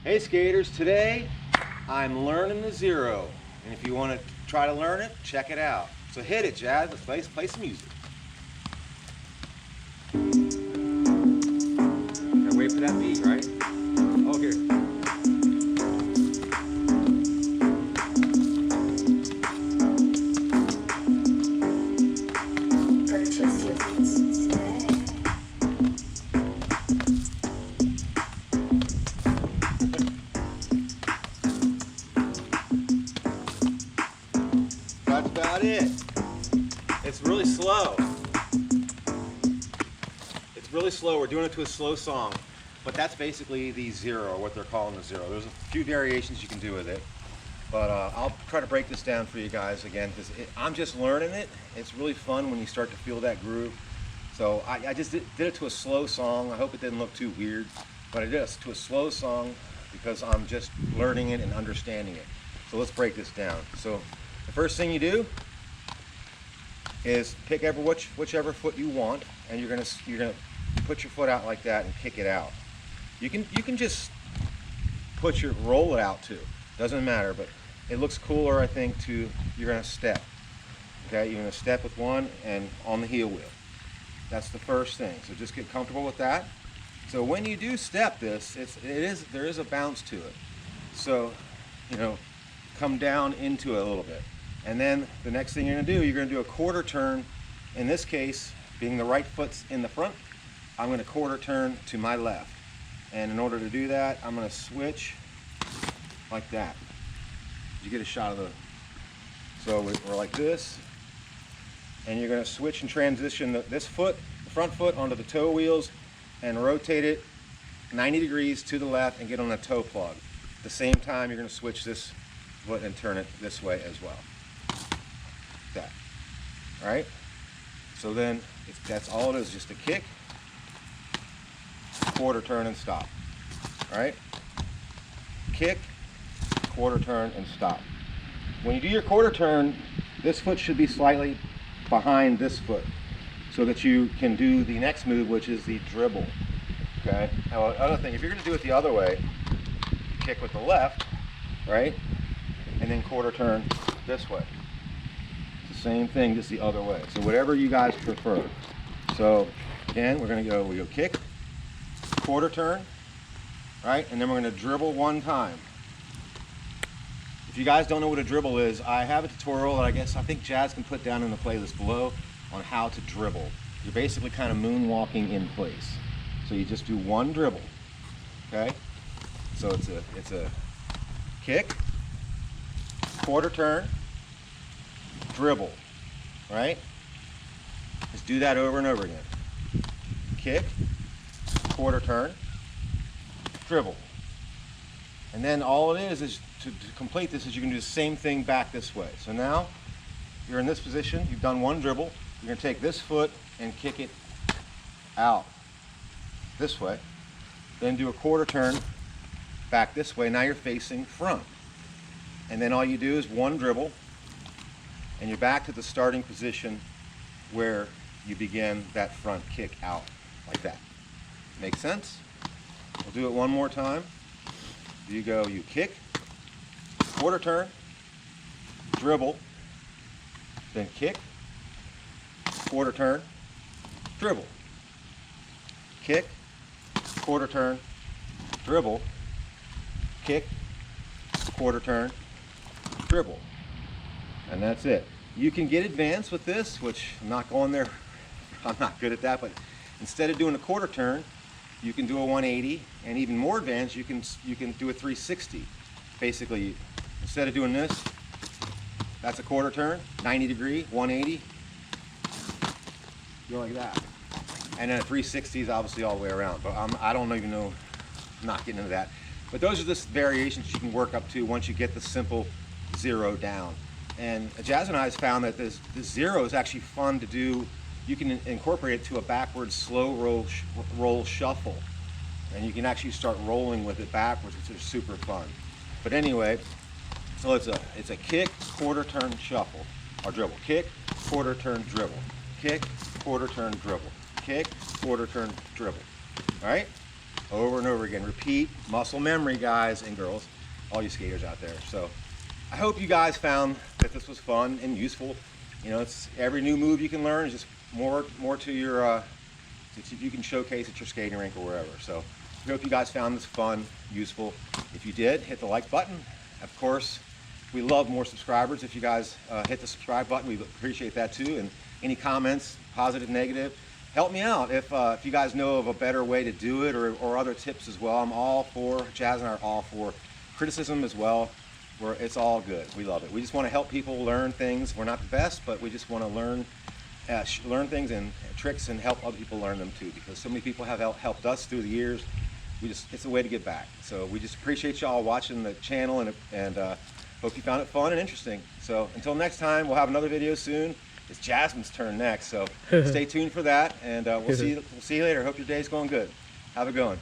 Hey skaters, today I'm learning the zero. And if you want to try to learn it, check it out. So hit it, Jazz. Let's play some music. Gotta wait for that beat, right? Oh, here. Purchase your beats today. That's about it. It's really slow. It's really slow. We're doing it to a slow song. But that's basically the zero, or what they're calling the zero. There's a few variations you can do with it. But I'll try to break this down for you guys again, because I'm just learning it. It's really fun when you start to feel that groove. So I just did it to a slow song. I hope it didn't look too weird, but it is to a slow song because I'm just learning it and understanding it. So let's break this down. So the first thing you do is pick whichever foot you want, and you're gonna put your foot out like that and kick it out. You can just roll it out too. Doesn't matter, but it looks cooler, I think, you're gonna step. Okay, you're gonna step with one and on the heel wheel. That's the first thing. So just get comfortable with that. So when you do step this, there is a bounce to it. So, come down into it a little bit. And then the next thing you're gonna do a quarter turn. In this case, being the right foot's in the front, I'm gonna quarter turn to my left. And in order to do that, I'm gonna switch like that. You get a shot of so we're like this, and you're going to switch and transition this foot, the front foot, onto the toe wheels and rotate it 90 degrees to the left and get on a toe plug. At the same time, you're going to switch this foot and turn it this way as well. That. All right? So then that's all it is, just a kick, quarter turn and stop. All right? Kick, quarter turn and stop. When you do your quarter turn, this foot should be slightly behind this foot so that you can do the next move, which is the dribble. Okay? Now, another thing, if you're going to do it the other way, you kick with the left, right? And then quarter turn this way. It's the same thing, just the other way. So whatever you guys prefer. So again, we go kick, quarter turn, right? And then we're going to dribble one time. If you guys don't know what a dribble is, I have a tutorial that I think Jazz can put down in the playlist below on how to dribble. You're basically kind of moonwalking in place. So you just do one dribble, okay? So it's a kick, quarter turn, dribble, right? Just do that over and over again. Kick, quarter turn, dribble. And then all it is to complete this is you can do the same thing back this way. So now you're in this position, you've done one dribble, you're going to take this foot and kick it out this way, then do a quarter turn back this way. Now you're facing front. And then all you do is one dribble and you're back to the starting position where you begin that front kick out like that. Make sense? We'll do it one more time. You kick, quarter turn, dribble, then kick, quarter turn, dribble, kick, quarter turn, dribble, kick, quarter turn, dribble. And that's it. You can get advanced with this, which I'm not going there. I'm not good at that, but instead of doing a quarter turn, you can do a 180, and even more advanced, you can do a 360. Basically, instead of doing this, that's a quarter turn, 90 degree, 180, go like that. And then a 360 is obviously all the way around, but I don't even know, I'm not getting into that. But those are just variations you can work up to once you get the simple zero down. And Jazz and I has found that this zero is actually fun to do. You can incorporate it to a backwards slow roll shuffle, and you can actually start rolling with it backwards, which is super fun. But anyway, so it's a kick, quarter turn, shuffle, or dribble. Kick, quarter turn, dribble. Kick, quarter turn, dribble. Kick, quarter turn, dribble. All right? over and over again. Repeat muscle memory, guys and girls, all you skaters out there. So I hope you guys found that this was fun and useful. You know, it's every new move you can learn is just more to your that you can showcase at your skating rink or wherever. So we hope you guys found this fun, useful. If you did, hit the like button. Of course, we love more subscribers. If you guys hit the subscribe button, we appreciate that too. And any comments, positive, negative, help me out. If you guys know of a better way to do it or other tips as well, I'm all for, Jazz and I are all for criticism as well. It's all good. We love it. We just want to help people learn things. We're not the best, but we just want to learn things and tricks and help other people learn them too, because so many people have helped us through the years. It's a way to give back. So we just appreciate y'all watching the channel and hope you found it fun and interesting. So until next time, we'll have another video soon. It's Jasmine's turn next, so stay tuned for that, and we'll see you later. Hope your day's going good. Have a good one.